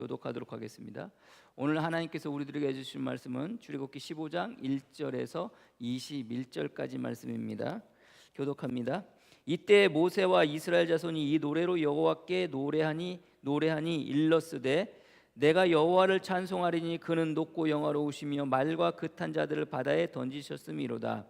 교독하도록 하겠습니다. 오늘 하나님께서 우리들에게 해주신 말씀은 출애굽기 15장 1절에서 21절까지 말씀입니다. 교독합니다. 이때 모세와 이스라엘 자손이 이 노래로 여호와께 노래하니 일러스되 내가 여호와를 찬송하리니 그는 높고 영화로우시며 말과 긋한 자들을 바다에 던지셨음이로다.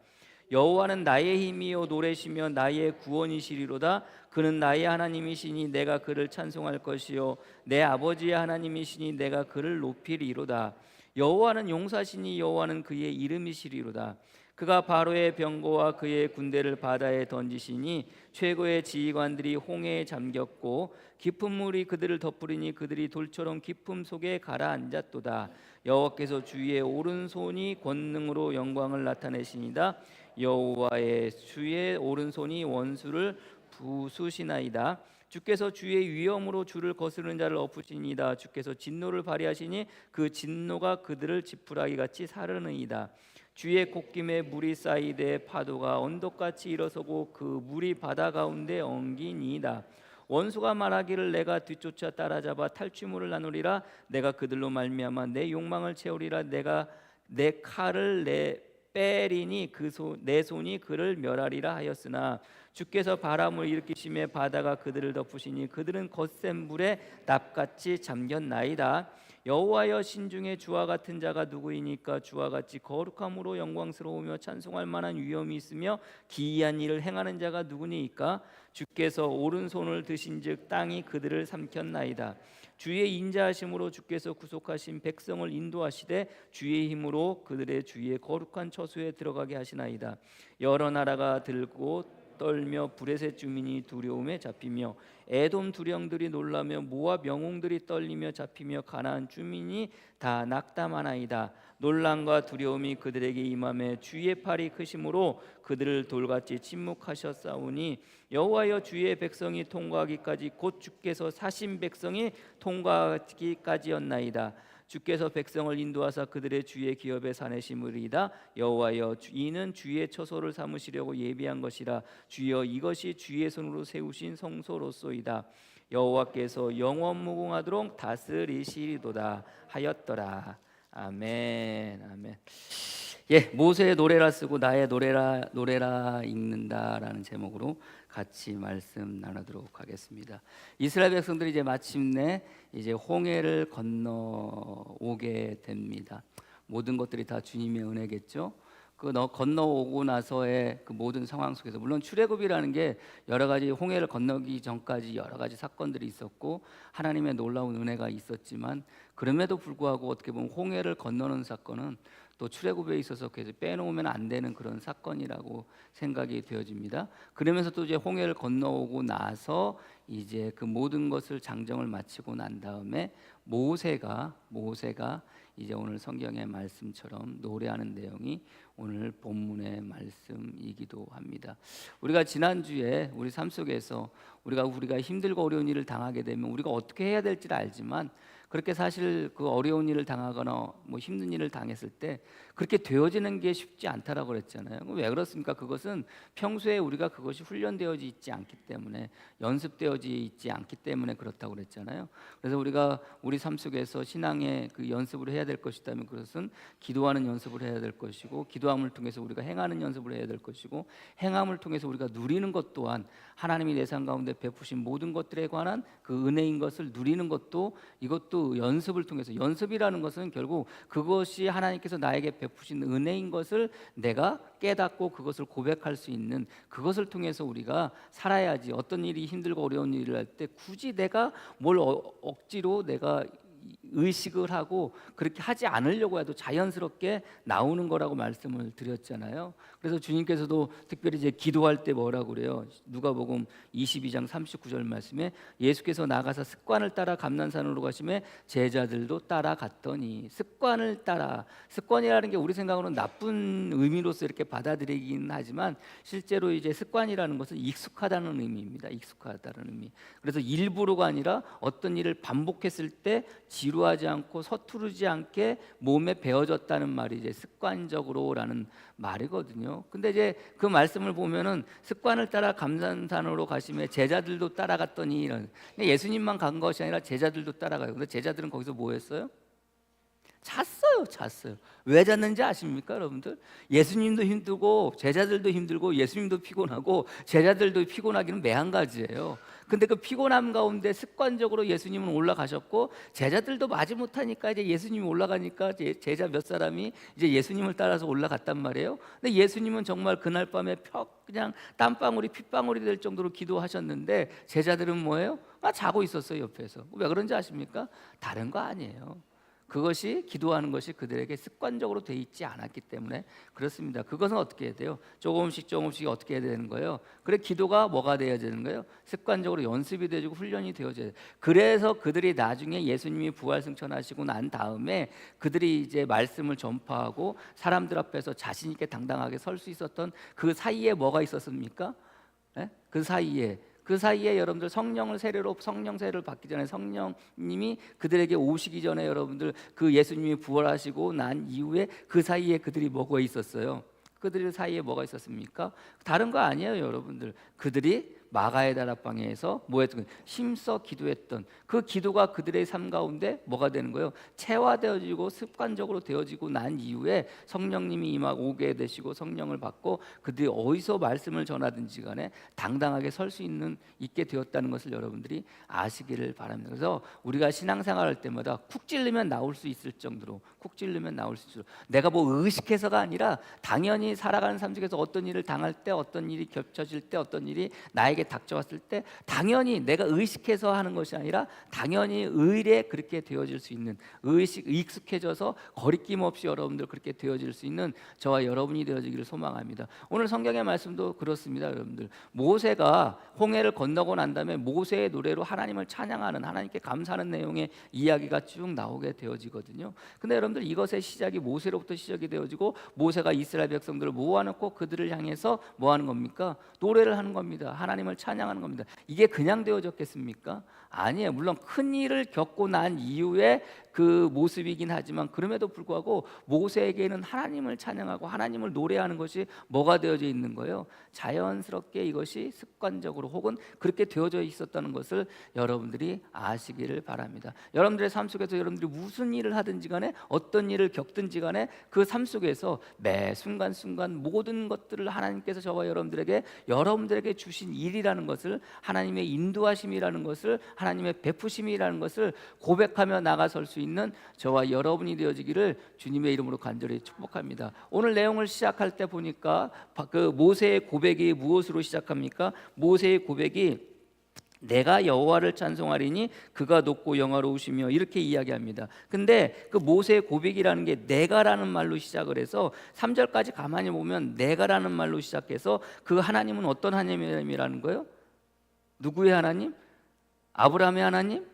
여호와는 나의 힘이요 노래시며 나의 구원이시리로다. 그는 나의 하나님이시니 내가 그를 찬송할 것이요 내 아버지의 하나님이시니 내가 그를 높이리로다. 여호와는 용사시니 여호와는 그의 이름이시리로다. 그가 바로의 병거와 그의 군대를 바다에 던지시니 최고의 지휘관들이 홍해에 잠겼고 깊은 물이 그들을 덮으리니 그들이 돌처럼 깊음 속에 가라앉았도다. 여호와께서 주의 오른손이 권능으로 영광을 나타내시니다. 여호와의 주의 오른손이 원수를 부수시나이다. 주께서 주의 위엄으로 주를 거스르는 자를 엎으시니이다. 주께서 진노를 발휘하시니 그 진노가 그들을 지푸라기 같이 사르느이다. 주의 콧김에 물이 쌓이되 파도가 언덕같이 일어서고 그 물이 바다 가운데 엉기니이다. 원수가 말하기를 내가 뒤쫓아 따라잡아 탈취물을 나누리라. 내가 그들로 말미암아 내 욕망을 채우리라. 내가 내 칼을 빼리니 내 손이 그를 멸하리라 하였으나 주께서 바람을 일으키심에 바다가 그들을 덮으시니 그들은 거센 물에 납같이 잠겼나이다. 여호와여 신중에 주와 같은 자가 누구이니까? 주와 같이 거룩함으로 영광스러우며 찬송할 만한 위엄이 있으며 기이한 일을 행하는 자가 누구니까? 주께서 오른손을 드신즉 땅이 그들을 삼켰나이다. 주의 인자하심으로 주께서 구속하신 백성을 인도하시되 주의 힘으로 그들의 주의 거룩한 처소에 들어가게 하시나이다. 여러 나라가 들고 떨며 브레셋 주민이 두려움에 잡히며 에돔 두령들이 놀라며 모압 영웅들이 떨리며 잡히며 가나안 주민이 다 낙담하나이다. 놀람과 두려움이 그들에게 임함에 주의 팔이 크심으로 그들을 돌같이 침묵하셨사오니 여호와여 주의 백성이 통과하기까지 곧 주께서 사신 백성이 통과하기까지였나이다. 주께서 백성을 인도하사 그들의 주의 기업에 사내심으리이다. 여호와여 이는 주의 처소를 삼으시려고 예비한 것이라. 주여 이것이 주의 손으로 세우신 성소로소이다. 여호와께서 영원무궁하도록 다스리시리도다 하였더라. 아멘. 아멘. 모세의 노래라 쓰고 나의 노래라 읽는다라는 제목으로 같이 말씀 나누도록 하겠습니다. 이스라엘 백성들이 이제 마침내 홍해를 건너오게 됩니다. 모든 것들이 다 주님의 은혜겠죠. 건너오고 나서의 그 모든 상황 속에서 물론 출애굽이라는 게 여러 가지 홍해를 건너기 전까지 여러 가지 사건들이 있었고 하나님의 놀라운 은혜가 있었지만 그럼에도 불구하고 어떻게 보면 홍해를 건너는 사건은 또 출애굽에 있어서 계속 빼놓으면 안 되는 그런 사건이라고 생각이 되어집니다. 그러면서 또 이제 홍해를 건너오고 나서 이제 그 모든 것을 장정을 마치고 난 다음에 모세가 이제 오늘 성경의 말씀처럼 노래하는 내용이 오늘 본문의 말씀이기도 합니다. 우리가 지난주에 우리 삶 속에서 우리가 힘들고 어려운 일을 당하게 되면 우리가 어떻게 해야 될지를 알지만 그렇게 사실 그 어려운 일을 당하거나 힘든 일을 당했을 때 그렇게 되어지는 게 쉽지 않다라고 그랬잖아요. 왜 그렇습니까? 그것은 평소에 우리가 그것이 훈련되어지 있지 않기 때문에 연습되어지 있지 않기 때문에 그렇다고 그랬잖아요. 그래서 우리가 우리 삶 속에서 신앙의 그 연습을 해야 될 것이다면 그것은 기도하는 연습을 해야 될 것이고 기도함을 통해서 우리가 행하는 연습을 해야 될 것이고 행함을 통해서 우리가 누리는 것 또한 하나님이 내 삶 가운데 베푸신 모든 것들에 관한 그 은혜인 것을 누리는 것도 이것도 연습을 통해서 연습이라는 것은 결국 그것이 하나님께서 나에게 베푸신 은혜인 것을 내가 깨닫고 그것을 고백할 수 있는 그것을 통해서 우리가 살아야지. 어떤 일이 힘들고 어려운 일을 할 때 굳이 내가 뭘 억지로 내가 의식을 하고 그렇게 하지 않으려고 해도 자연스럽게 나오는 거라고 말씀을 드렸잖아요. 그래서 주님께서도 특별히 이제 기도할 때 뭐라고 그래요? 누가복음 22장 39절 말씀에 예수께서 나가서 습관을 따라 감난산으로 가시매 제자들도 따라갔더니 습관이라는 게 우리 생각으로는 나쁜 의미로서 이렇게 받아들이긴 하지만 실제로 이제 습관이라는 것은 익숙하다는 의미입니다. 익숙하다는 의미. 그래서 일부러가 아니라 어떤 일을 반복했을 때 지루한 주저하지 않고 서투르지 않게 몸에 배어졌다는 말이 이제 습관적으로라는 말이거든요. 근데 이제 그 말씀을 보면은 습관을 따라 감산산으로 가시며 제자들도 따라갔더니 이런, 예수님만 간 것이 아니라 제자들도 따라가요. 근데 제자들은 거기서 뭐 했어요? 잤어요. 왜 잤는지 아십니까, 여러분들? 예수님도 힘들고 제자들도 힘들고 예수님도 피곤하고 제자들도 피곤하기는 매한가지예요. 근데 그 피곤함 가운데 습관적으로 예수님은 올라가셨고 제자들도 마지못하니까 이제 예수님이 올라가니까 제자 몇 사람이 이제 예수님을 따라서 올라갔단 말이에요. 근데 예수님은 정말 그날 밤에 그냥 땀방울이 핏방울이 될 정도로 기도하셨는데 제자들은 뭐예요? 자고 있었어요, 옆에서. 왜 그런지 아십니까? 다른 거 아니에요. 그것이 기도하는 것이 그들에게 습관적으로 돼 있지 않았기 때문에 그렇습니다. 그것은 어떻게 해야 돼요? 조금씩 어떻게 해야 되는 거예요? 그래, 기도가 뭐가 돼야 되는 거예요? 습관적으로 연습이 되고 훈련이 되어져야 돼요. 그래서 그들이 나중에 예수님이 부활승천하시고 난 다음에 그들이 이제 말씀을 전파하고 사람들 앞에서 자신 있게 당당하게 설 수 있었던 그 사이에 뭐가 있었습니까? 네? 그 사이에 여러분들 성령 세례를 받기 전에 성령님이 그들에게 오시기 전에 여러분들 그 예수님이 부활하시고 난 이후에 그 사이에 그들이 뭐가 있었어요? 그들 사이에 뭐가 있었습니까? 다른 거 아니에요, 여러분들. 그들이 마가의 다락방에서 뭐했던, 힘써 기도했던 그 기도가 그들의 삶 가운데 뭐가 되는 거예요? 체화되어지고 습관적으로 되어지고 난 이후에 성령님이 오게 되시고 성령을 받고 그들이 어디서 말씀을 전하든지 간에 당당하게 설 수 있게 되었다는 것을 여러분들이 아시기를 바랍니다. 그래서 우리가 신앙생활할 때마다 쿡 찔르면 나올 수 있을 정도로 내가 뭐 의식해서가 아니라 당연히 살아가는 삶 속에서 어떤 일을 당할 때, 어떤 일이 겹쳐질 때, 어떤 일이 나에게 닥쳐왔을 때 당연히 내가 의식해서 하는 것이 아니라 당연히 의례 그렇게 되어질 수 있는, 익숙해져서 거리낌 없이 여러분들 그렇게 되어질 수 있는 저와 여러분이 되어지기를 소망합니다. 오늘 성경의 말씀도 그렇습니다. 여러분들, 모세가 홍해를 건너고 난 다음에 모세의 노래로 하나님을 찬양하는, 하나님께 감사하는 내용의 이야기가 쭉 나오게 되어지거든요. 근데 여러분들, 이것의 시작이 모세로부터 시작이 되어지고 모세가 이스라엘 백성들을 모아놓고 그들을 향해서 뭐 하는 겁니까? 노래를 하는 겁니다. 하나님을 찬양하는 겁니다. 이게 그냥 되어졌겠습니까? 아니에요. 물론 큰 일을 겪고 난 이후에 그 모습이긴 하지만 그럼에도 불구하고 모세에게는 하나님을 찬양하고 하나님을 노래하는 것이 뭐가 되어져 있는 거예요? 자연스럽게 이것이 습관적으로 혹은 그렇게 되어져 있었다는 것을 여러분들이 아시기를 바랍니다. 여러분들의 삶 속에서 여러분들이 무슨 일을 하든지 간에 어떤 일을 겪든지 간에 그 삶 속에서 매 순간순간 모든 것들을 하나님께서 저와 여러분들에게 주신 일이라는 것을, 하나님의 인도하심이라는 것을, 하나님의 베푸심이라는 것을 고백하며 나가설 수 있는 저와 여러분이 되어지기를 주님의 이름으로 간절히 축복합니다. 오늘 내용을 시작할 때 보니까 그 모세의 고백이 무엇으로 시작합니까? 모세의 고백이 내가 여호와를 찬송하리니 그가 높고 영화로우시며 이렇게 이야기합니다. 근데 그 모세의 고백이라는 게 내가라는 말로 시작을 해서 3절까지 가만히 보면 내가라는 말로 시작해서 그 하나님은 어떤 하나님이라는 거예요? 누구의 하나님? 아브라함의 하나님?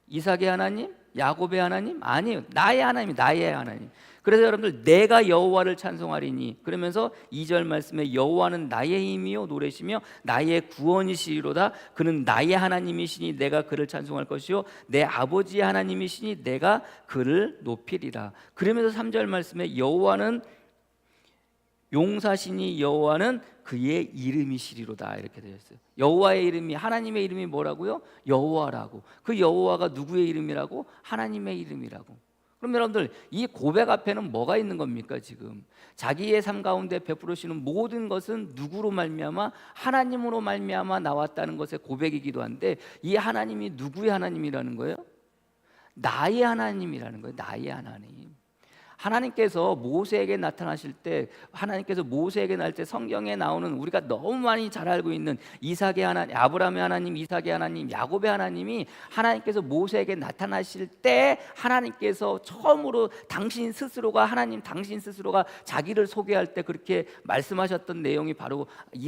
이삭의 하나님? 야곱의 하나님? 아니에요. 나의 하나님. 그래서 여러분들, 내가 여호와를 찬송하리니, 그러면서 2절 말씀에 여호와는 나의 힘이요 노래시며 나의 구원이시로다. 그는 나의 하나님이시니 내가 그를 찬송할 것이요 내 아버지의 하나님이시니 내가 그를 높이리라. 그러면서 3절 말씀에 여호와는 용사시니 여호와는 그의 이름이시리로다, 이렇게 되어 있어요. 여호와의 이름이, 하나님의 이름이 뭐라고요? 여호와라고. 그 여호와가 누구의 이름이라고? 하나님의 이름이라고. 그럼 여러분들, 이 고백 앞에는 뭐가 있는 겁니까? 지금 자기의 삶 가운데 베풀으시는 모든 것은 누구로 말미암아? 하나님으로 말미암아 나왔다는 것의 고백이기도 한데, 이 하나님이 누구의 하나님이라는 거예요? 나의 하나님이라는 거예요. 나의 하나님. 하나님께서 모세에게 나타나실 때, 성경에 나오는 우리가 너무 많이 잘 알고 있는 이삭의 하나님, 아브라함의 하나님, 이삭의 하나님, 야곱의 하나님이 하나님께서 모세에게 나타나실 때 하나님께서 처음으로 당신 스스로가 자기를 소개할 때 그렇게 말씀하셨던 내용이 바로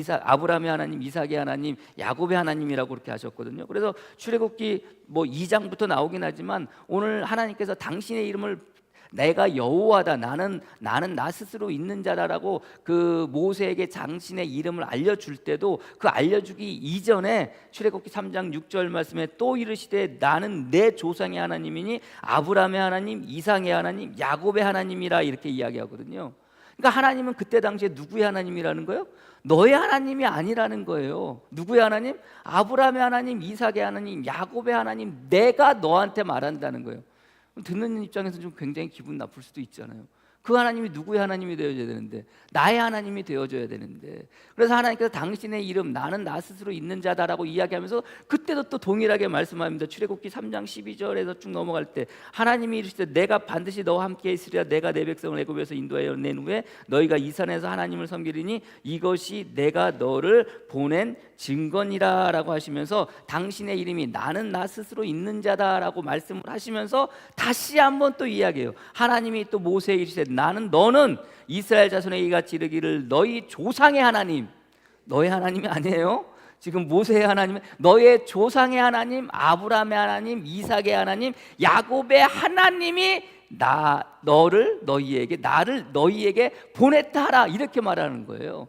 아브라함의 하나님, 이삭의 하나님, 야곱의 하나님이라고 그렇게 하셨거든요. 그래서 출애굽기 2장부터 나오긴 하지만 오늘 하나님께서 당신의 이름을 내가 여호와다, 나는 나 스스로 있는 자다라고 그 모세에게 당신의 이름을 알려줄 때도 그 알려주기 이전에 출애굽기 3장 6절 말씀에 또 이르시되 나는 내 조상의 하나님이니 아브라함의 하나님, 이삭의 하나님, 야곱의 하나님이라 이렇게 이야기하거든요. 그러니까 하나님은 그때 당시에 누구의 하나님이라는 거예요? 너의 하나님이 아니라는 거예요. 누구의 하나님? 아브라함의 하나님, 이삭의 하나님, 야곱의 하나님, 내가 너한테 말한다는 거예요. 듣는 입장에서 좀 굉장히 기분 나쁠 수도 있잖아요. 그 하나님이 누구의 하나님이 되어줘야 되는데, 나의 하나님이 되어줘야 되는데, 그래서 하나님께서 당신의 이름 나는 나 스스로 있는 자다라고 이야기하면서 그때도 또 동일하게 말씀합니다. 출애굽기 3장 12절에서 쭉 넘어갈 때 하나님이 이르시되 내가 반드시 너와 함께 있으리라. 내가 내 백성을 애굽에서 인도하여 낸 후에 너희가 이 산에서 하나님을 섬기리니 이것이 내가 너를 보낸 증거니라 라고 하시면서 당신의 이름이 나는 나 스스로 있는 자다라고 말씀을 하시면서 다시 한번 또 이야기해요. 하나님이 또 모세에게 이르시되 너는 이스라엘 자손에게 이같이 이르기를 너희 조상의 하나님, 너의 하나님이 아니에요. 지금 모세의 하나님, 너의 조상의 하나님, 아브라함의 하나님, 이삭의 하나님, 야곱의 하나님이 나를 너희에게 보냈다 하라, 이렇게 말하는 거예요.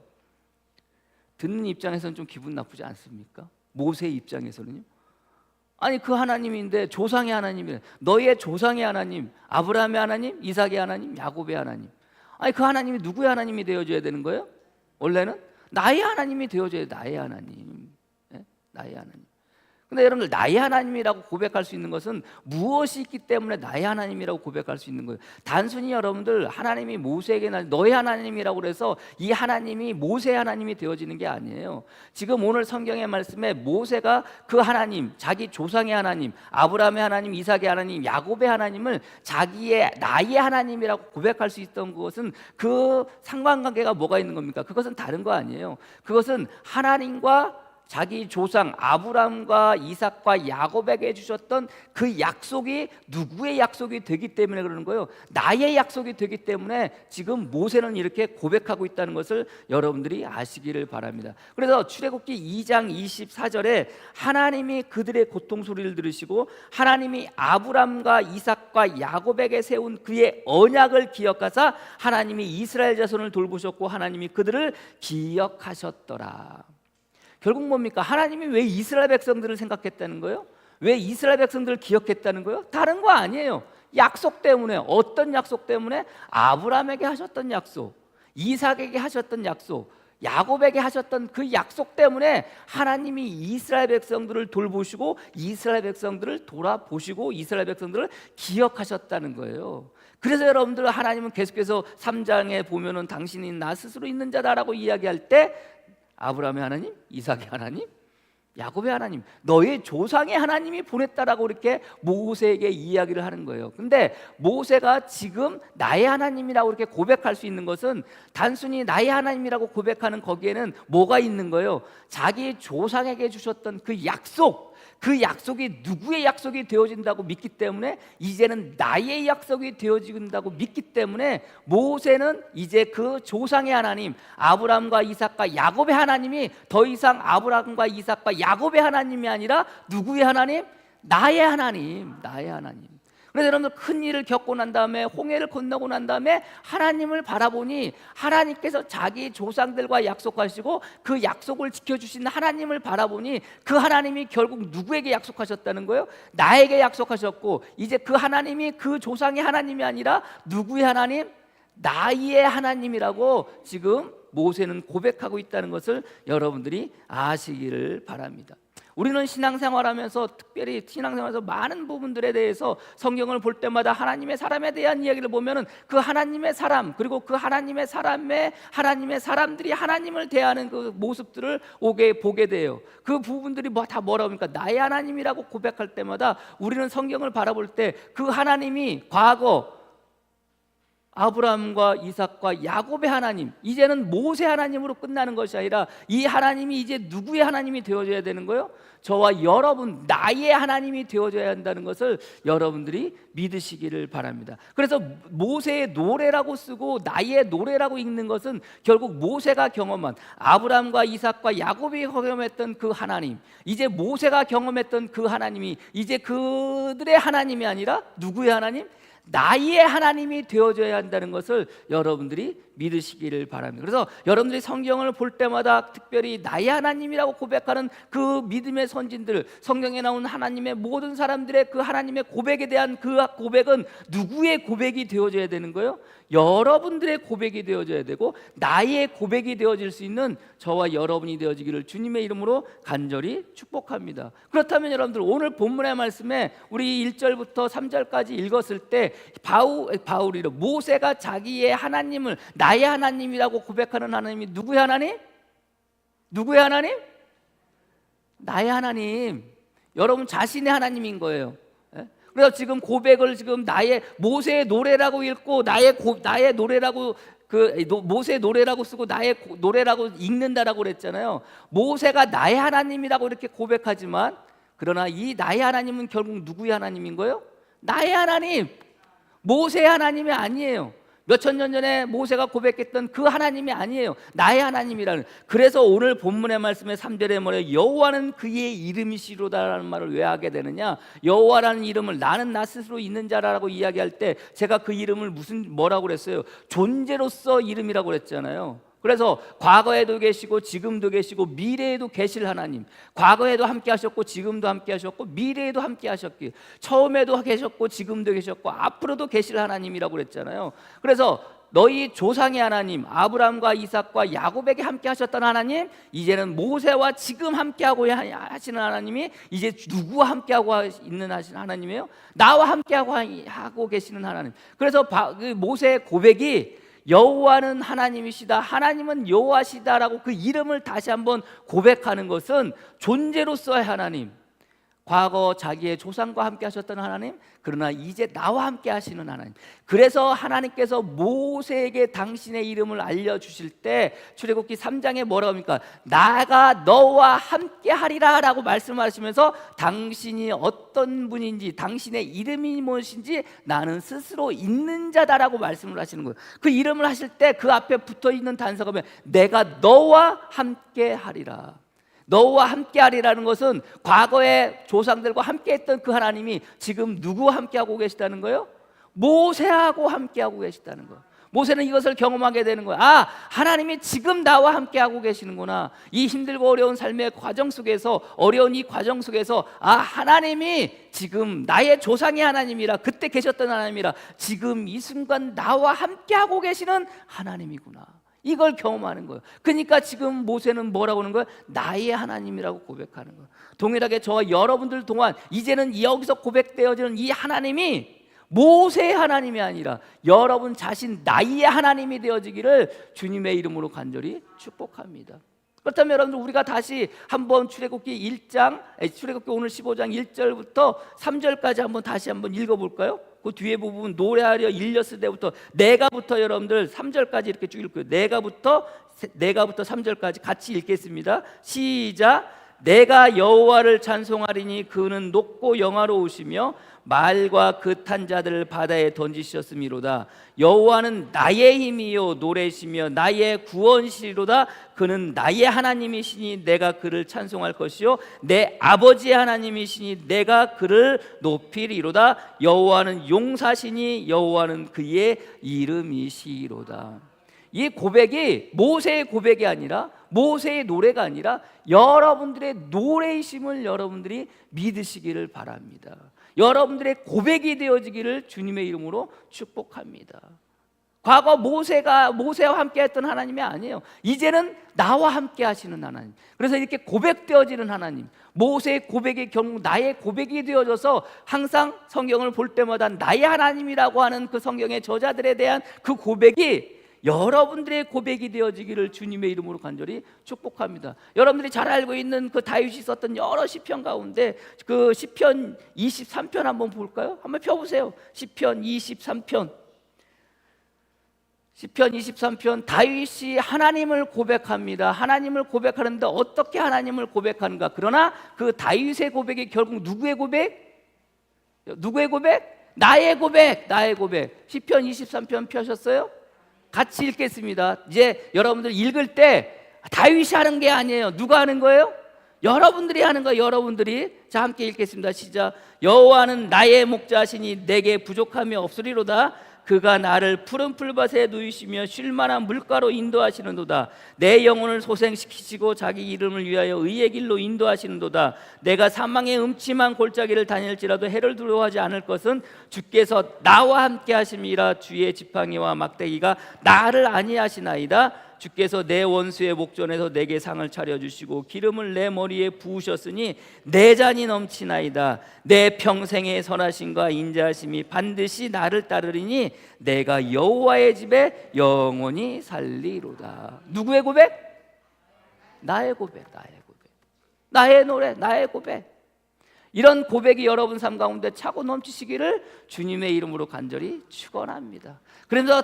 듣는 입장에서는 좀 기분 나쁘지 않습니까? 모세의 입장에서는요. 아니 그 하나님인데 조상의 하나님이래. 너의 조상의 하나님, 아브라함의 하나님, 이삭의 하나님, 야곱의 하나님. 아니 그 하나님이 누구의 하나님이 되어줘야 되는 거예요? 원래는 나의 하나님이 되어줘야 돼. 나의 하나님. 네? 나의 하나님. 근데 여러분들 나의 하나님이라고 고백할 수 있는 것은 무엇이 있기 때문에 나의 하나님이라고 고백할 수 있는 거예요. 단순히 여러분들 하나님이 모세에게 너의 하나님이라고 그래서 이 하나님이 모세의 하나님이 되어지는 게 아니에요. 지금 오늘 성경의 말씀에 모세가 그 하나님, 자기 조상의 하나님, 아브라함의 하나님, 이삭의 하나님, 야곱의 하나님을 나의 하나님이라고 고백할 수 있던 것은 그 상관관계가 뭐가 있는 겁니까? 그것은 다른 거 아니에요. 그것은 하나님과 자기 조상 아브라함과 이삭과 야곱에게 주셨던 그 약속이 누구의 약속이 되기 때문에 그러는 거예요. 나의 약속이 되기 때문에 지금 모세는 이렇게 고백하고 있다는 것을 여러분들이 아시기를 바랍니다. 그래서 출애굽기 2장 24절에 하나님이 그들의 고통 소리를 들으시고 하나님이 아브라함과 이삭과 야곱에게 세운 그의 언약을 기억하사 하나님이 이스라엘 자손을 돌보셨고 하나님이 그들을 기억하셨더라. 결국 뭡니까? 하나님이 왜 이스라엘 백성들을 생각했다는 거예요? 왜 이스라엘 백성들을 기억했다는 거예요? 다른 거 아니에요. 약속 때문에. 어떤 약속 때문에? 아브라함에게 하셨던 약속, 이삭에게 하셨던 약속, 야곱에게 하셨던 그 약속 때문에 하나님이 이스라엘 백성들을 돌보시고 이스라엘 백성들을 돌아보시고 이스라엘 백성들을 기억하셨다는 거예요. 그래서 여러분들 하나님은 계속해서 3장에 보면은 당신이 나 스스로 있는 자다라고 이야기할 때 아브라함의 하나님, 이삭의 하나님, 야곱의 하나님, 너의 조상의 하나님이 보냈다라고 이렇게 모세에게 이야기를 하는 거예요. 근데 모세가 지금 나의 하나님이라고 이렇게 고백할 수 있는 것은 단순히 나의 하나님이라고 고백하는 거기에는 뭐가 있는 거예요? 자기 조상에게 주셨던 그 약속이 누구의 약속이 되어진다고 믿기 때문에 이제는 나의 약속이 되어진다고 믿기 때문에 모세는 이제 그 조상의 하나님 아브라함과 이삭과 야곱의 하나님이 더 이상 아브라함과 이삭과 야곱의 하나님이 아니라 누구의 하나님? 나의 하나님. 그래서 여러분들 큰 일을 겪고 난 다음에 홍해를 건너고 난 다음에 하나님을 바라보니 하나님께서 자기 조상들과 약속하시고 그 약속을 지켜주신 하나님을 바라보니 그 하나님이 결국 누구에게 약속하셨다는 거예요? 나에게 약속하셨고 이제 그 하나님이 그 조상의 하나님이 아니라 누구의 하나님? 나의 하나님이라고 지금 모세는 고백하고 있다는 것을 여러분들이 아시기를 바랍니다. 우리는 신앙생활하면서 특별히 신앙생활에서 많은 부분들에 대해서 성경을 볼 때마다 하나님의 사람에 대한 이야기를 보면은 그 하나님의 사람 그리고 그 하나님의 사람들이 하나님을 대하는 그 모습들을 보게 돼요. 그 부분들이 다 뭐라고 합니까? 나의 하나님이라고 고백할 때마다 우리는 성경을 바라볼 때 그 하나님이 과거 아브라함과 이삭과 야곱의 하나님, 이제는 모세 하나님으로 끝나는 것이 아니라 이 하나님이 이제 누구의 하나님이 되어줘야 되는 거예요? 저와 여러분 나의 하나님이 되어줘야 한다는 것을 여러분들이 믿으시기를 바랍니다. 그래서 모세의 노래라고 쓰고 나의 노래라고 읽는 것은 결국 모세가 경험한 아브라함과 이삭과 야곱이 경험했던 그 하나님, 이제 모세가 경험했던 그 하나님이 이제 그들의 하나님이 아니라 누구의 하나님? 나의 하나님이 되어줘야 한다는 것을 여러분들이 믿으시기를 바랍니다. 그래서 여러분들이 성경을 볼 때마다 특별히 나의 하나님이라고 고백하는 그 믿음의 선진들, 성경에 나온 하나님의 모든 사람들의 그 하나님의 고백에 대한 그 고백은 누구의 고백이 되어져야 되는 거예요? 여러분들의 고백이 되어져야 되고, 나의 고백이 되어질 수 있는 저와 여러분이 되어지기를 주님의 이름으로 간절히 축복합니다. 그렇다면 여러분들, 오늘 본문의 말씀에 우리 1절부터 3절까지 읽었을 때 바울이 모세가 자기의 하나님을 나의 하나님이라고 고백하는 하나님이 누구의 하나님? 누구의 하나님? 나의 하나님. 여러분 자신의 하나님인 거예요. 그래서 지금 고백을 지금 나의 모세의 노래라고 읽고 나의 노래라고 모세의 노래라고 쓰고 나의 노래라고 읽는다라고 그랬잖아요. 모세가 나의 하나님이라고 이렇게 고백하지만, 그러나 이 나의 하나님은 결국 누구의 하나님인 거예요? 나의 하나님. 모세의 하나님이 아니에요. 몇천 년 전에 모세가 고백했던 그 하나님이 아니에요. 나의 하나님이라는. 그래서 오늘 본문의 말씀에 3절에 뭐래요? 여호와는 그의 이름이시로다라는 말을 왜 하게 되느냐? 여호와라는 이름을 나는 나 스스로 있는 자라고 이야기할 때 제가 그 이름을 뭐라고 그랬어요? 존재로서 이름이라고 그랬잖아요. 그래서 과거에도 계시고 지금도 계시고 미래에도 계실 하나님, 과거에도 함께 하셨고 지금도 함께 하셨고 미래에도 함께 하셨기, 처음에도 계셨고 지금도 계셨고 앞으로도 계실 하나님이라고 그랬잖아요. 그래서 너희 조상의 하나님 아브라함과 이삭과 야곱에게 함께 하셨던 하나님, 이제는 모세와 지금 함께하고 하시는 하나님이 이제 누구와 함께하고 있는 하나님이에요? 나와 함께하고 계시는 하나님. 그래서 모세의 고백이 여호와는 하나님이시다, 하나님은 여호와시다라고 그 이름을 다시 한번 고백하는 것은 존재로서의 하나님, 과거 자기의 조상과 함께 하셨던 하나님, 그러나 이제 나와 함께 하시는 하나님. 그래서 하나님께서 모세에게 당신의 이름을 알려주실 때 출애굽기 3장에 뭐라고 합니까? 나가 너와 함께 하리라 라고 말씀하시면서 당신이 어떤 분인지, 당신의 이름이 무엇인지 나는 스스로 있는 자다라고 말씀을 하시는 거예요. 그 이름을 하실 때 그 앞에 붙어있는 단서가 뭐예요? 내가 너와 함께 하리라. 너와 함께하리라는 것은 과거의 조상들과 함께했던 그 하나님이 지금 누구와 함께하고 계시다는 거예요? 모세하고 함께하고 계시다는 거예요. 모세는 이것을 경험하게 되는 거예요. 아, 하나님이 지금 나와 함께하고 계시는구나. 이 힘들고 어려운 삶의 과정 속에서, 어려운 이 과정 속에서 아, 하나님이 지금 나의 조상의 하나님이라, 그때 계셨던 하나님이라 지금 이 순간 나와 함께하고 계시는 하나님이구나. 이걸 경험하는 거예요. 그러니까 지금 모세는 뭐라고 하는 거예요? 나의 하나님이라고 고백하는 거예요. 동일하게 저와 여러분들 동안 이제는 여기서 고백되어지는 이 하나님이 모세의 하나님이 아니라 여러분 자신 나의 하나님이 되어지기를 주님의 이름으로 간절히 축복합니다. 그렇다면 여러분들, 우리가 다시 한번 출애굽기 오늘 15장 1절부터 3절까지 한번 다시 한번 읽어볼까요? 그 뒤에 부분 노래하려 일렸을 때부터 내가부터 여러분들 3절까지 이렇게 쭉 읽고요. 내가부터 3절까지 같이 읽겠습니다. 시작. 내가 여호와를 찬송하리니 그는 높고 영화로우시며 말과 그 탄 자들을 바다에 던지셨음이로다. 여호와는 나의 힘이요 노래시며 나의 구원시로다. 그는 나의 하나님이시니 내가 그를 찬송할 것이요 내 아버지의 하나님이시니 내가 그를 높이리로다. 여호와는 용사시니 여호와는 그의 이름이시로다. 이 고백이 모세의 고백이 아니라, 모세의 노래가 아니라 여러분들의 노래이심을 여러분들이 믿으시기를 바랍니다. 여러분들의 고백이 되어지기를 주님의 이름으로 축복합니다. 과거 모세와 함께 했던 하나님이 아니에요. 이제는 나와 함께 하시는 하나님. 그래서 이렇게 고백되어지는 하나님, 모세의 고백이 결국 나의 고백이 되어져서 항상 성경을 볼 때마다 나의 하나님이라고 하는 그 성경의 저자들에 대한 그 고백이 여러분들의 고백이 되어지기를 주님의 이름으로 간절히 축복합니다. 여러분들이 잘 알고 있는 그 다윗이 썼던 여러 시편 가운데 그 시편 23편 한번 볼까요? 한번 펴보세요. 시편 23편 다윗이 하나님을 고백합니다. 하나님을 고백하는데 어떻게 하나님을 고백하는가? 그러나 그 다윗의 고백이 결국 누구의 고백? 누구의 고백? 나의 고백, 나의 고백. 시편 23편 펴셨어요? 같이 읽겠습니다. 이제 여러분들 읽을 때 다윗이 하는 게 아니에요. 누가 하는 거예요? 여러분들이 하는 거, 여러분들이. 자, 함께 읽겠습니다. 시작. 여호와는 나의 목자시니 내게 부족함이 없으리로다. 그가 나를 푸른 풀밭에 누이시며 쉴만한 물가로 인도하시는도다. 내 영혼을 소생시키시고 자기 이름을 위하여 의의 길로 인도하시는도다. 내가 사망의 음침한 골짜기를 다닐지라도 해를 두려워하지 않을 것은 주께서 나와 함께 하심이라. 주의 지팡이와 막대기가 나를 안위하시나이다. 주께서 내 원수의 목전에서 내게 상을 차려주시고 기름을 내 머리에 부으셨으니 내 잔이 넘치나이다. 내 평생의 선하심과 인자하심이 반드시 나를 따르리니 내가 여호와의 집에 영원히 살리로다. 누구의 고백? 나의 고백, 나의 고백, 나의 노래, 나의 고백. 이런 고백이 여러분 삶 가운데 차고 넘치시기를 주님의 이름으로 간절히 축원합니다. 그래서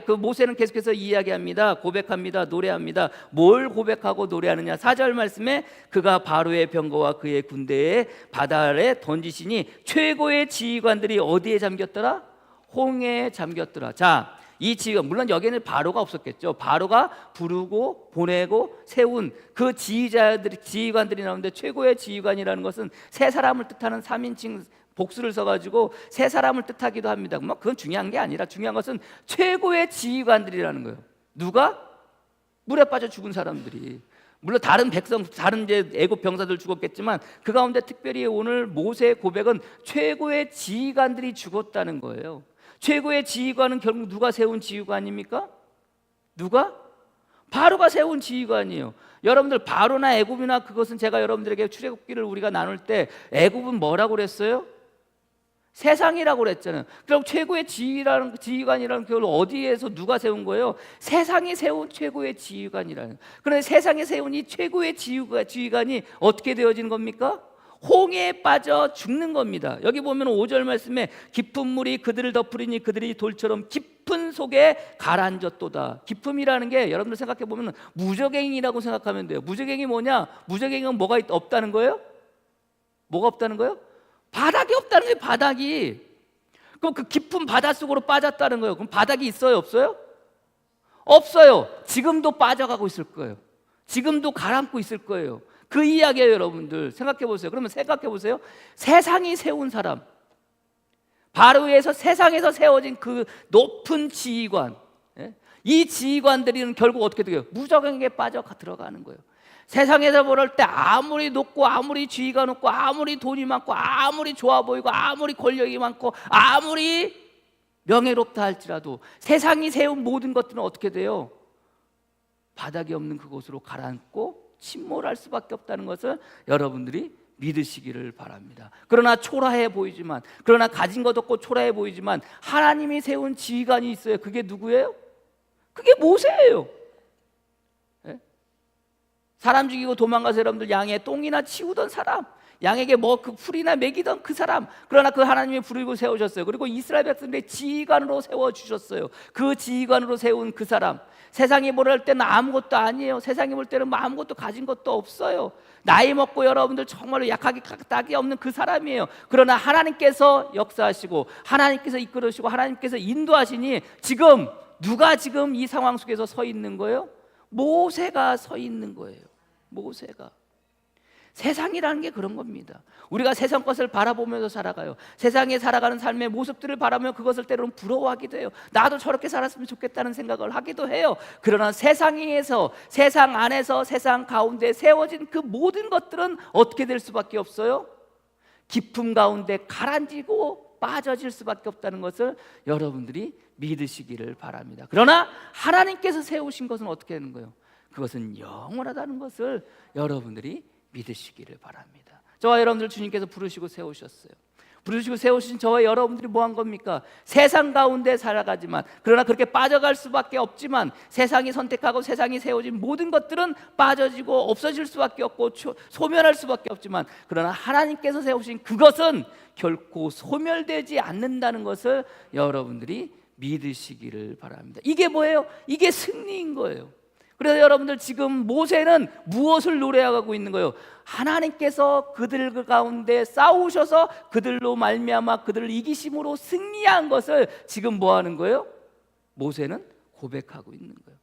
그 모세는 계속해서 이야기합니다. 고백합니다. 노래합니다. 뭘 고백하고 노래하느냐? 4절 말씀에 그가 바로의 병거와 그의 군대에 바다 아래 던지시니 최고의 지휘관들이 어디에 잠겼더라? 홍해에 잠겼더라. 자, 이 지휘관, 물론 여기에는 바로가 없었겠죠. 바로가 부르고 보내고 세운 그 지휘관들이 나오는데, 최고의 지휘관이라는 것은 세 사람을 뜻하는 3인칭 복수를 써가지고 세 사람을 뜻하기도 합니다. 뭐 그건 중요한 게 아니라 중요한 것은 최고의 지휘관들이라는 거예요. 누가? 물에 빠져 죽은 사람들이. 물론 다른 백성, 다른 이제 애굽 병사들 죽었겠지만 그 가운데 특별히 오늘 모세의 고백은 최고의 지휘관들이 죽었다는 거예요. 최고의 지휘관은 결국 누가 세운 지휘관입니까? 누가? 바로가 세운 지휘관이에요. 여러분들, 바로나 애굽이나, 그것은 제가 여러분들에게 출애굽기를 우리가 나눌 때 애굽은 뭐라고 그랬어요? 세상이라고 그랬잖아요. 그럼 최고의 지휘관이라는 그걸 어디에서 누가 세운 거예요? 세상이 세운 최고의 지휘관이라는. 그런데 세상에 세운 이 최고의 지휘관이 어떻게 되어지는 겁니까? 홍해에 빠져 죽는 겁니다. 여기 보면 5절 말씀에 깊은 물이 그들을 덮으리니 그들이 돌처럼 깊은 속에 가라앉았도다. 깊음이라는 게 여러분들 생각해 보면 무저갱이라고 생각하면 돼요. 무저갱이 뭐냐? 무저갱이는 뭐가 없다는 거예요? 뭐가 없다는 거예요? 바닥이 없다는 거예요. 바닥이. 그럼 그 깊은 바닷속으로 빠졌다는 거예요. 그럼 바닥이 있어요? 없어요? 없어요. 지금도 빠져가고 있을 거예요. 지금도 가라앉고 있을 거예요. 그 이야기예요. 여러분들 생각해 보세요. 그러면 생각해 보세요. 세상이 세운 사람, 바로에서 세상에서 세워진 그 높은 지휘관, 이 지휘관들은 결국 어떻게 돼요? 무저갱에 빠져 들어가는 거예요. 세상에서 볼 때 아무리 높고 아무리 지위가 높고 아무리 돈이 많고 아무리 좋아 보이고 아무리 권력이 많고 아무리 명예롭다 할지라도 세상이 세운 모든 것들은 어떻게 돼요? 바닥이 없는 그곳으로 가라앉고 침몰할 수밖에 없다는 것을 여러분들이 믿으시기를 바랍니다. 그러나 초라해 보이지만, 그러나 가진 것 없고 초라해 보이지만 하나님이 세운 지휘관이 있어요. 그게 누구예요? 그게 모세예요. 사람 죽이고 도망가서 여러분들 양의 똥이나 치우던 사람, 양에게 뭐 그 풀이나 먹이던 그 사람, 그러나 그 하나님이 부르고 세우셨어요. 그리고 이스라엘 백성들의 지휘관으로 세워주셨어요. 그 지휘관으로 세운 그 사람, 세상이 볼 때는 아무것도 아니에요. 세상이 볼 때는 뭐 아무것도 가진 것도 없어요. 나이 먹고 여러분들 정말로 약하게 딱이 없는 그 사람이에요. 그러나 하나님께서 역사하시고 하나님께서 이끌으시고 하나님께서 인도하시니 지금 누가 지금 이 상황 속에서 서 있는 거예요? 모세가 서 있는 거예요. 모세가. 세상이라는 게 그런 겁니다. 우리가 세상 것을 바라보면서 살아가요. 세상에 살아가는 삶의 모습들을 바라보면 그것을 때로는 부러워하기도 해요. 나도 저렇게 살았으면 좋겠다는 생각을 하기도 해요. 그러나 세상에서, 세상 안에서, 세상 가운데 세워진 그 모든 것들은 어떻게 될 수밖에 없어요? 깊음 가운데 가라앉고 빠져질 수밖에 없다는 것을 여러분들이 믿으시기를 바랍니다. 그러나 하나님께서 세우신 것은 어떻게 되는 거예요? 그것은 영원하다는 것을 여러분들이 믿으시기를 바랍니다. 저와 여러분들 주님께서 부르시고 세우셨어요. 부르시고 세우신 저와 여러분들이 뭐 한 겁니까? 세상 가운데 살아가지만, 그러나 그렇게 빠져갈 수밖에 없지만, 세상이 선택하고 세상이 세워진 모든 것들은 빠져지고 없어질 수밖에 없고 소멸할 수밖에 없지만, 그러나 하나님께서 세우신 그것은 결코 소멸되지 않는다는 것을 여러분들이 믿으시기를 바랍니다. 이게 뭐예요? 이게 승리인 거예요. 그래서 여러분들 지금 모세는 무엇을 노래하고 있는 거예요? 하나님께서 그들 가운데 싸우셔서 그들로 말미암아 그들을 이기심으로 승리한 것을 지금 뭐 하는 거예요? 모세는 고백하고 있는 거예요.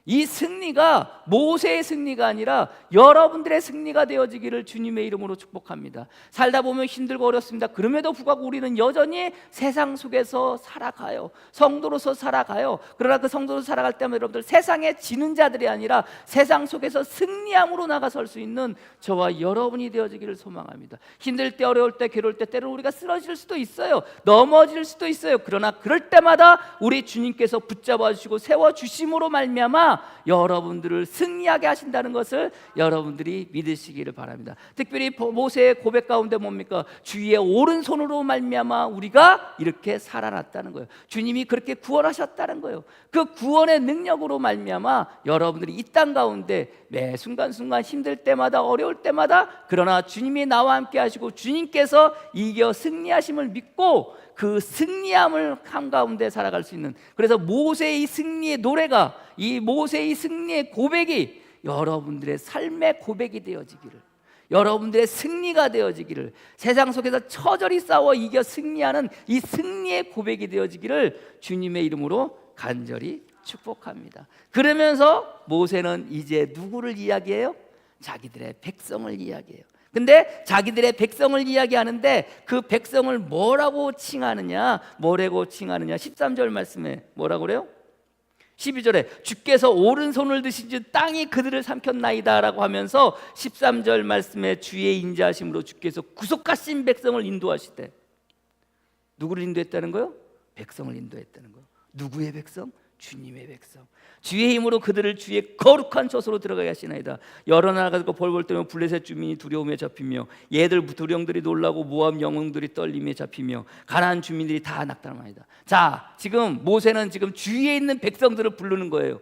이 승리가 모세의 승리가 아니라 여러분들의 승리가 되어지기를 주님의 이름으로 축복합니다. 살다 보면 힘들고 어렵습니다. 그럼에도 불구하고 우리는 여전히 세상 속에서 살아가요. 성도로서 살아가요. 그러나 그 성도로서 살아갈 때마다 여러분들 세상에 지는 자들이 아니라 세상 속에서 승리함으로 나가설 수 있는 저와 여러분이 되어지기를 소망합니다. 힘들 때, 어려울 때, 괴로울 때 때로 우리가 쓰러질 수도 있어요. 넘어질 수도 있어요. 그러나 그럴 때마다 우리 주님께서 붙잡아 주시고 세워주심으로 말미암아 여러분들을 승리하게 하신다는 것을 여러분들이 믿으시기를 바랍니다. 특별히 모세의 고백 가운데 뭡니까? 주의 오른손으로 말미암아 우리가 이렇게 살아났다는 거예요. 주님이 그렇게 구원하셨다는 거예요. 그 구원의 능력으로 말미암아 여러분들이 이 땅 가운데 매 순간순간 힘들 때마다 어려울 때마다 그러나 주님이 나와 함께 하시고 주님께서 이겨 승리하심을 믿고 그 승리함을 한가운데 살아갈 수 있는, 그래서 모세의 승리의 노래가, 이 모세의 승리의 고백이 여러분들의 삶의 고백이 되어지기를, 여러분들의 승리가 되어지기를, 세상 속에서 처절히 싸워 이겨 승리하는 이 승리의 고백이 되어지기를 주님의 이름으로 간절히 축복합니다. 그러면서 모세는 이제 누구를 이야기해요? 자기들의 백성을 이야기해요. 근데 자기들의 백성을 이야기하는데 그 백성을 뭐라고 칭하느냐? 13절 말씀에 뭐라고 그래요? 12절에 주께서 오른손을 드신즉 땅이 그들을 삼켰나이다 라고 하면서 13절 말씀에 주의 인자하심으로 주께서 구속하신 백성을 인도하시되, 누구를 인도했다는 거예요? 백성을 인도했다는 거예요. 누구의 백성? 주님의 백성. 주의 힘으로 그들을 주의 거룩한 처소로 들어가게 하시나이다. 여러 나라가 듣고 벌벌 떨며 블레셋 주민이 두려움에 잡히며 얘들 두령들이 놀라고 모압 영웅들이 떨림에 잡히며 가나안 주민들이 다 낙담하나이다. 자, 지금 모세는 지금 주위에 있는 백성들을 부르는 거예요.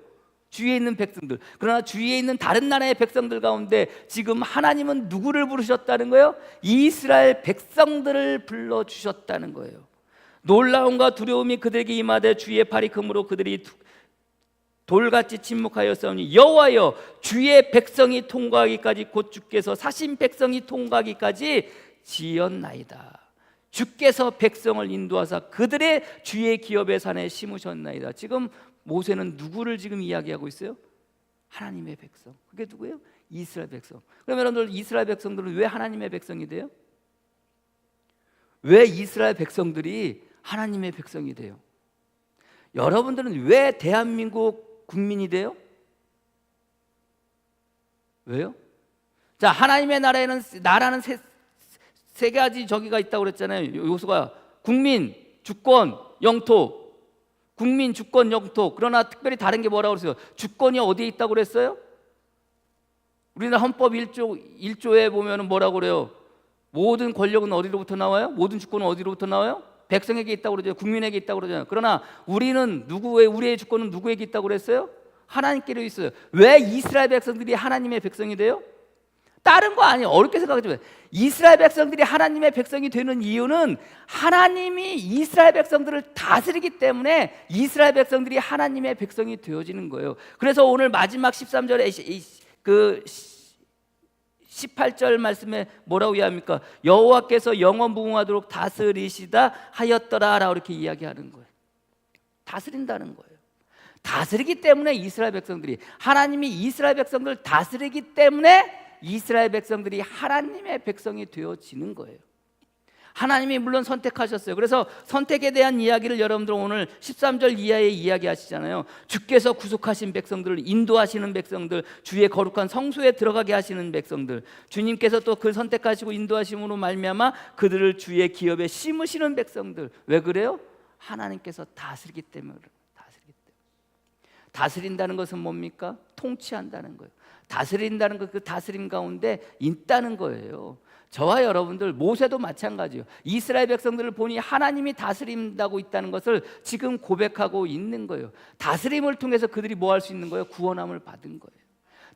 주위에 있는 백성들. 그러나 주위에 있는 다른 나라의 백성들 가운데 지금 하나님은 누구를 부르셨다는 거예요? 이스라엘 백성들을 불러주셨다는 거예요. 놀라움과 두려움이 그들에게 임하되 주의 팔이 금으로 그들이 돌같이 침묵하였사오니 여호와여 주의 백성이 통과하기까지 곧 주께서 사신 백성이 통과하기까지 지었나이다. 주께서 백성을 인도하사 그들의 주의 기업의 산에 심으셨나이다. 지금 모세는 누구를 지금 이야기하고 있어요? 하나님의 백성. 그게 누구예요? 이스라엘 백성. 그러면 여러분들 이스라엘 백성들은 왜 하나님의 백성이 돼요? 왜 이스라엘 백성들이 하나님의 백성이 돼요? 여러분들은 왜 대한민국 국민이 돼요? 왜요? 자, 하나님의 나라는 세 가지 저기가 있다고 그랬잖아요. 요소가 국민, 주권, 영토. 국민, 주권, 영토. 그러나 특별히 다른 게 뭐라고 그랬어요? 주권이 어디에 있다고 그랬어요? 우리나라 헌법 1조에 보면 뭐라고 그래요? 모든 권력은 어디로부터 나와요? 모든 주권은 어디로부터 나와요? 백성에게 있다고 그러죠. 국민에게 있다고 그러잖아요. 그러나 우리는 우리의 주권은 누구에게 있다고 그랬어요? 하나님께로 있어요. 왜 이스라엘 백성들이 하나님의 백성이 돼요? 다른 거 아니에요. 어렵게 생각하지 마세요. 이스라엘 백성들이 하나님의 백성이 되는 이유는 하나님이 이스라엘 백성들을 다스리기 때문에 이스라엘 백성들이 하나님의 백성이 되어지는 거예요. 그래서 오늘 마지막 13절에 그 18절 말씀에 뭐라고 이야기합니까? 여호와께서 영원무궁하도록 다스리시다 하였더라라고 이렇게 이야기하는 거예요. 다스린다는 거예요. 다스리기 때문에 이스라엘 백성들이, 하나님이 이스라엘 백성들을 다스리기 때문에 이스라엘 백성들이 하나님의 백성이 되어지는 거예요. 하나님이 물론 선택하셨어요. 그래서 선택에 대한 이야기를 여러분들 오늘 13절 이하에 이야기하시잖아요. 주께서 구속하신 백성들을 인도하시는 백성들, 주의 거룩한 성소에 들어가게 하시는 백성들, 주님께서 또 그 선택하시고 인도하심으로 말미암아 그들을 주의 기업에 심으시는 백성들. 왜 그래요? 하나님께서 다스리기 때문에. 다스린다는 것은 뭡니까? 통치한다는 거예요. 다스린다는 것, 그 다스림 가운데 있다는 거예요. 저와 여러분들, 모세도 마찬가지예요. 이스라엘 백성들을 보니 하나님이 다스린다고 있다는 것을 지금 고백하고 있는 거예요. 다스림을 통해서 그들이 뭐 할 수 있는 거예요? 구원함을 받은 거예요.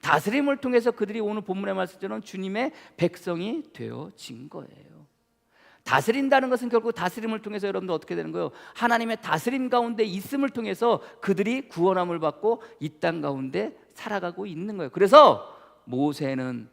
다스림을 통해서 그들이 오늘 본문의 말씀처럼 주님의 백성이 되어진 거예요. 다스린다는 것은 결국 다스림을 통해서 여러분들 어떻게 되는 거예요? 하나님의 다스림 가운데 있음을 통해서 그들이 구원함을 받고 이 땅 가운데 살아가고 있는 거예요. 그래서 모세는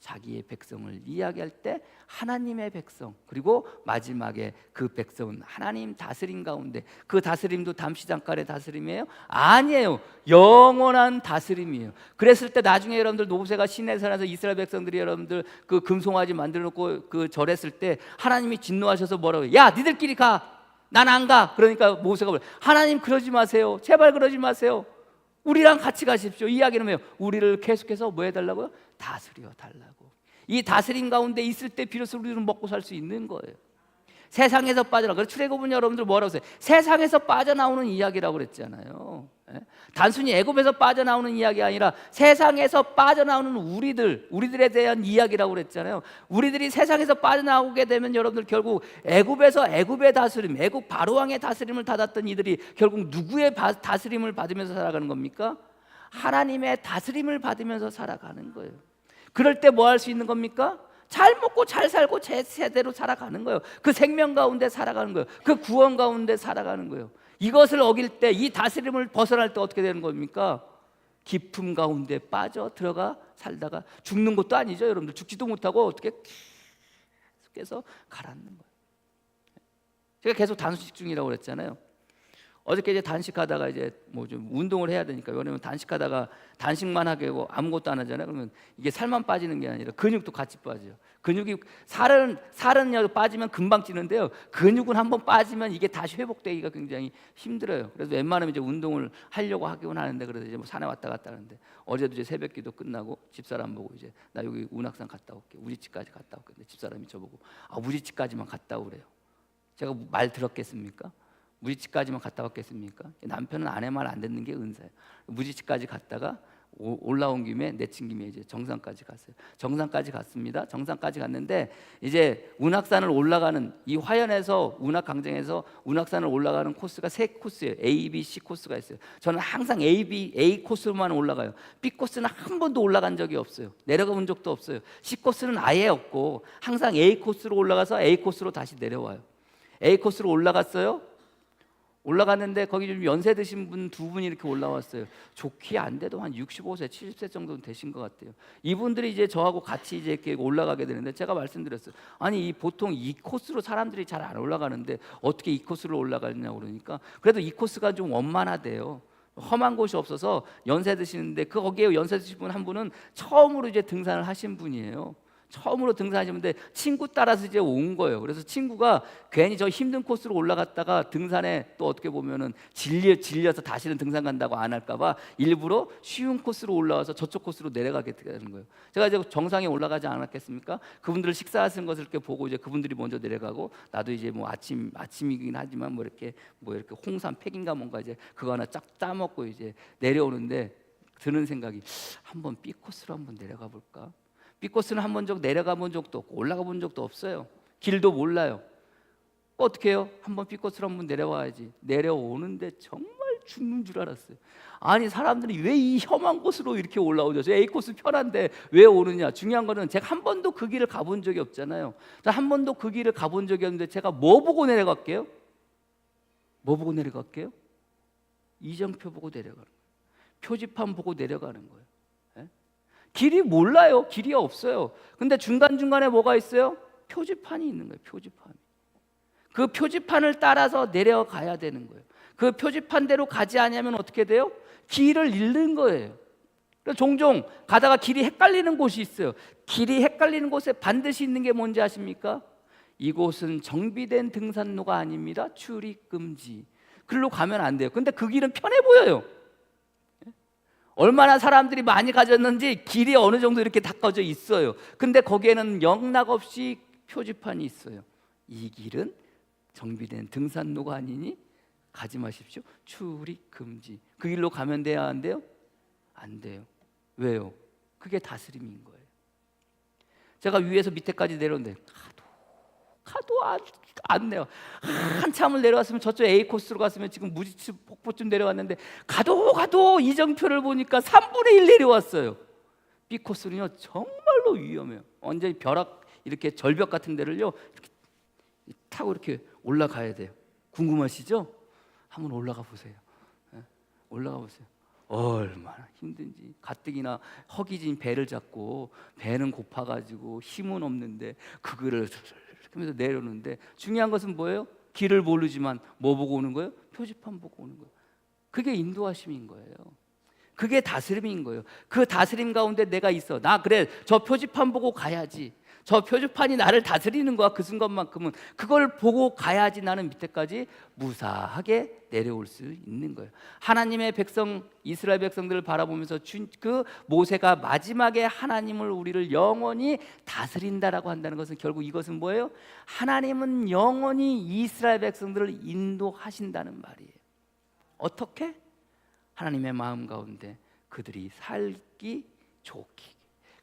자기의 백성을 이야기할 때 하나님의 백성, 그리고 마지막에 그 백성은 하나님 다스림 가운데, 그 다스림도 잠시 잠깐의 다스림이에요? 아니에요. 영원한 다스림이에요. 그랬을 때 나중에 여러분들 모세가 시내산에서 이스라엘 백성들이 여러분들 그 금송아지 만들어 놓고 그 절했을 때 하나님이 진노하셔서 뭐라고 해요? 야, 니들끼리 가. 난 안 가. 그러니까 모세가 뭐래? 하나님 그러지 마세요. 제발 그러지 마세요. 우리랑 같이 가십시오. 이야기는 뭐예요? 우리를 계속해서 뭐 해달라고요? 다스려 달라고. 이 다스림 가운데 있을 때 비로소 우리는 먹고 살 수 있는 거예요. 세상에서 빠져나. 그래서 출애굽은 여러분들 뭐라고 했어요? 세상에서 빠져나오는 이야기라고 그랬잖아요. 예? 단순히 애굽에서 빠져나오는 이야기 아니라 세상에서 빠져나오는 우리들에 대한 이야기라고 그랬잖아요. 우리들이 세상에서 빠져나오게 되면 여러분들 결국 애굽에서 애굽의 다스림, 애굽 바로왕의 다스림을 받았던 이들이 결국 누구의 다스림을 받으면서 살아가는 겁니까? 하나님의 다스림을 받으면서 살아가는 거예요. 그럴 때 뭐 할 수 있는 겁니까? 잘 먹고 잘 살고 제대로 살아가는 거예요. 그 생명 가운데 살아가는 거예요. 그 구원 가운데 살아가는 거예요. 이것을 어길 때, 이 다스림을 벗어날 때 어떻게 되는 겁니까? 깊음 가운데 빠져 들어가 살다가 죽는 것도 아니죠. 여러분들 죽지도 못하고 어떻게 계속해서 가라앉는 거예요. 제가 계속 단식 중이라고 그랬잖아요. 어저께 이제 단식하다가 이제 뭐 좀 운동을 해야 되니까, 왜냐면 단식하다가 단식만 하게 하고 아무것도 안 하잖아요. 그러면 이게 살만 빠지는 게 아니라 근육도 같이 빠져요. 근육이 살은 빠지면 금방 찌는데요. 근육은 한번 빠지면 이게 다시 회복되기가 굉장히 힘들어요. 그래서 웬만하면 이제 운동을 하려고 하긴 하는데, 그래서 이제 뭐 산에 왔다 갔다 하는데, 어제도 이제 새벽기도 끝나고 집사람 보고 이제 나 여기 운악산 갔다 올게, 우리 집까지 갔다 올게. 근데 집사람이 저보고 우리 집까지만 갔다 오래요. 제가 말 들었겠습니까? 무지치까지만 갔다 왔겠습니까? 남편은 아내 말 안 듣는 게 은사예요. 무지치까지 갔다가 올라온 김에 내친 김에 이제 정상까지 갔어요. 정상까지 갔습니다. 정상까지 갔는데 이제 운악산을 올라가는, 이 화연에서 운악강정에서 운악산을 올라가는 코스가 3코스예요. A, B, C 코스가 있어요. 저는 항상 A 코스로만 올라가요. B 코스는 한 번도 올라간 적이 없어요. 내려가 본 적도 없어요. C 코스는 아예 없고 항상 A 코스로 올라가서 A 코스로 다시 내려와요. A 코스로 올라갔어요. 올라갔는데 거기 좀 연세 드신 분 2분이 이렇게 올라왔어요. 좋게 안 돼도 한 65세, 70세 정도는 되신 것 같아요. 이분들이 이제 저하고 같이 이제 이렇게 올라가게 되는데, 제가 말씀드렸어요. 아니 보통 이 코스로 사람들이 잘 안 올라가는데 어떻게 이 코스로 올라가느냐고 그러니까, 그래도 이 코스가 좀 원만하대요. 험한 곳이 없어서 연세 드시는데, 거기에 연세 드신 분 한 분은 처음으로 이제 등산을 하신 분이에요. 처음으로 등산하시는데 친구 따라서 이제 온 거예요. 그래서 친구가 괜히 저 힘든 코스로 올라갔다가 등산에 또 어떻게 보면은 질려서 다시는 등산 간다고 안 할까봐 일부러 쉬운 코스로 올라와서 저쪽 코스로 내려가게 되는 거예요. 제가 이제 정상에 올라가지 않았겠습니까? 그분들 식사하시는 것을 이렇게 보고 이제 그분들이 먼저 내려가고, 나도 이제 뭐 아침이긴 하지만 뭐 이렇게 홍삼 팩인가 뭔가 이제 그거 하나 쫙 따먹고 이제 내려오는데 드는 생각이, 한번 B 코스로 한번 내려가 볼까? B코스는 한 번 정도 내려가 본 적도 없고 올라가 본 적도 없어요. 길도 몰라요. 어떻게 해요? 한번 B코스로 한번 내려와야지. 내려오는데 정말 죽는 줄 알았어요. 아니 사람들이 왜 이 험한 곳으로 이렇게 올라오죠? 저 A코스 편한데 왜 오느냐? 중요한 거는 제가 한 번도 그 길을 가본 적이 없잖아요. 한 번도 그 길을 가본 적이 없는데 제가 뭐 보고 내려갈게요? 뭐 보고 내려갈게요? 이정표 보고 내려가는 거예요. 표지판 보고 내려가는 거예요. 길이 몰라요. 길이 없어요. 근데 중간중간에 뭐가 있어요? 표지판이 있는 거예요. 표지판. 그 표지판을 따라서 내려가야 되는 거예요. 그 표지판대로 가지 않으면 어떻게 돼요? 길을 잃는 거예요. 종종 가다가 길이 헷갈리는 곳이 있어요. 길이 헷갈리는 곳에 반드시 있는 게 뭔지 아십니까? 이곳은 정비된 등산로가 아닙니다. 출입금지. 글로 가면 안 돼요. 근데 그 길은 편해 보여요. 얼마나 사람들이 많이 가졌는지 길이 어느 정도 이렇게 닦아져 있어요. 근데 거기에는 영락없이 표지판이 있어요. 이 길은 정비된 등산로가 아니니 가지 마십시오. 출입 금지. 그 길로 가면 돼야 안 돼요? 안 돼요. 왜요? 그게 다스림인 거예요. 제가 위에서 밑에까지 내려오는데 가도 안 내요. 한참을 내려왔으면 저쪽 A 코스로 갔으면 지금 무지치 폭포쯤 내려왔는데 가도 이정표를 보니까 3분의 1 내려왔어요. B 코스는요 정말로 위험해요. 완전히 벼락 이렇게 절벽 같은 데를요 이렇게 타고 이렇게 올라가야 돼요. 궁금하시죠? 한번 올라가 보세요. 올라가 보세요. 얼마나 힘든지. 가뜩이나 허기진 배를 잡고 배는 고파가지고 힘은 없는데 그거를 하면서 내려오는데, 중요한 것은 뭐예요? 길을 모르지만 뭐 보고 오는 거예요? 표지판 보고 오는 거예요. 그게 인도하심인 거예요. 그게 다스림인 거예요. 그 다스림 가운데 내가 있어. 나 그래, 저 표지판 보고 가야지. 저 표지판이 나를 다스리는 거야. 그 순간만큼은 그걸 보고 가야지 나는 밑에까지 무사하게 내려올 수 있는 거예요. 하나님의 백성, 이스라엘 백성들을 바라보면서 그 모세가 마지막에 하나님을, 우리를 영원히 다스린다라고 한다는 것은 결국 이것은 뭐예요? 하나님은 영원히 이스라엘 백성들을 인도하신다는 말이에요. 어떻게? 하나님의 마음 가운데 그들이 살기 좋기,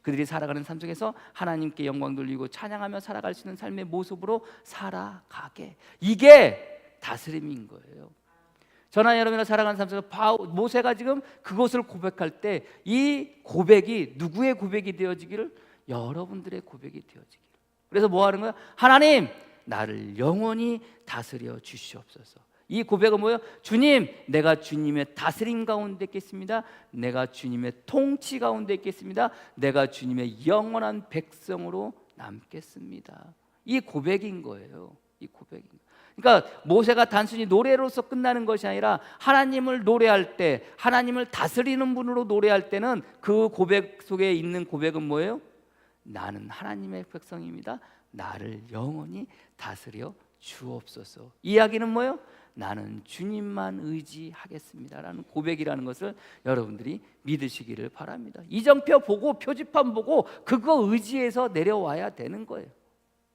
그들이 살아가는 삶 속에서 하나님께 영광 돌리고 찬양하며 살아갈 수 있는 삶의 모습으로 살아가게. 이게 다스림인 거예요. 저나 여러분이나 살아가는 삶 속에서 모세가 지금 그것을 고백할 때 이 고백이 누구의 고백이 되어지기를? 여러분들의 고백이 되어지기를. 그래서 뭐 하는 거야? 하나님, 나를 영원히 다스려 주시옵소서. 이 고백은 뭐예요? 주님, 내가 주님의 다스림 가운데 있겠습니다. 내가 주님의 통치 가운데 있겠습니다. 내가 주님의 영원한 백성으로 남겠습니다. 이 고백인 거예요. 이 고백인 거예요. 그러니까 모세가 단순히 노래로서 끝나는 것이 아니라 하나님을 노래할 때, 하나님을 다스리는 분으로 노래할 때는 그 고백 속에 있는 고백은 뭐예요? 나는 하나님의 백성입니다. 나를 영원히 다스려 주옵소서. 이야기는 뭐예요? 나는 주님만 의지하겠습니다라는 고백이라는 것을 여러분들이 믿으시기를 바랍니다. 이정표 보고 표지판 보고 그거 의지해서 내려와야 되는 거예요.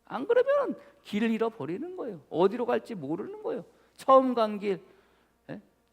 안 그러면 길을 잃어버리는 거예요. 어디로 갈지 모르는 거예요. 처음 간 길,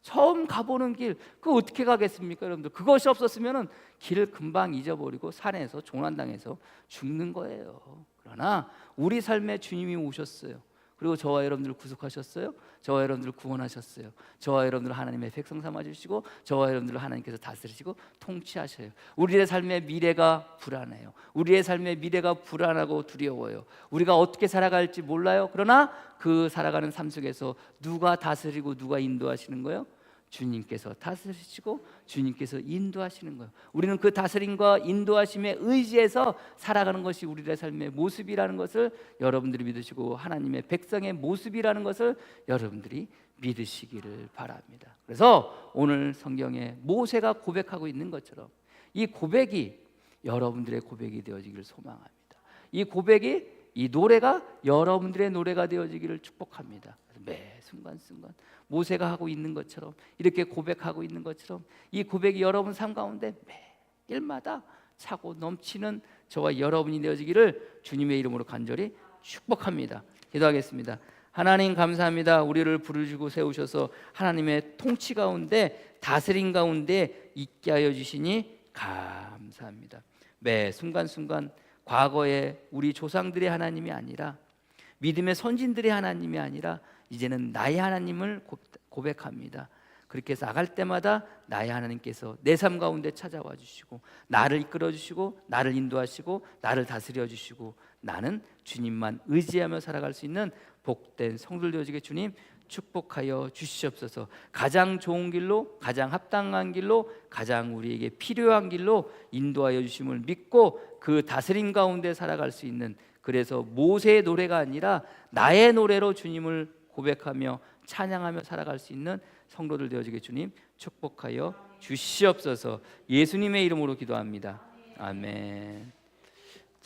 처음 가보는 길, 그거 어떻게 가겠습니까 여러분들? 그것이 없었으면 길을 금방 잊어버리고 산에서 조난당해서 죽는 거예요. 그러나 우리 삶에 주님이 오셨어요. 그리고 저와 여러분들을 구속하셨어요. 저와 여러분들을 구원하셨어요. 저와 여러분들을 하나님의 백성 삼아주시고 저와 여러분들을 하나님께서 다스리시고 통치하셔요. 우리의 삶의 미래가 불안해요. 우리의 삶의 미래가 불안하고 두려워요. 우리가 어떻게 살아갈지 몰라요. 그러나 그 살아가는 삶 속에서 누가 다스리고 누가 인도하시는 거예요? 주님께서 다스리시고 주님께서 인도하시는 거예요. 우리는 그 다스림과 인도하심에 의지해서 살아가는 것이 우리의 삶의 모습이라는 것을 여러분들이 믿으시고 하나님의 백성의 모습이라는 것을 여러분들이 믿으시기를 바랍니다. 그래서 오늘 성경에 모세가 고백하고 있는 것처럼 이 고백이 여러분들의 고백이 되어지기를 소망합니다. 이 고백이, 이 노래가 여러분들의 노래가 되어지기를 축복합니다. 매 순간순간 모세가 하고 있는 것처럼, 이렇게 고백하고 있는 것처럼 이 고백이 여러분 삶 가운데 매일마다 차고 넘치는 저와 여러분이 되어지기를 주님의 이름으로 간절히 축복합니다. 기도하겠습니다. 하나님 감사합니다. 우리를 부르시고 세우셔서 하나님의 통치 가운데, 다스림 가운데 있게 하여 주시니 감사합니다. 매 순간순간 과거에 우리 조상들의 하나님이 아니라, 믿음의 선진들의 하나님이 아니라 이제는 나의 하나님을 고백합니다. 그렇게 해서 나갈 때마다 나의 하나님께서 내 삶 가운데 찾아와 주시고 나를 이끌어 주시고 나를 인도하시고 나를 다스려 주시고 나는 주님만 의지하며 살아갈 수 있는 복된 성도들 되어지게 주님 축복하여 주시옵소서. 가장 좋은 길로, 가장 합당한 길로, 가장 우리에게 필요한 길로 인도하여 주심을 믿고 그 다스림 가운데 살아갈 수 있는, 그래서 모세의 노래가 아니라 나의 노래로 주님을 고백하며 찬양하며 살아갈 수 있는 성도들 되어지게 주님 축복하여 주시옵소서. 예수님의 이름으로 기도합니다. 아멘.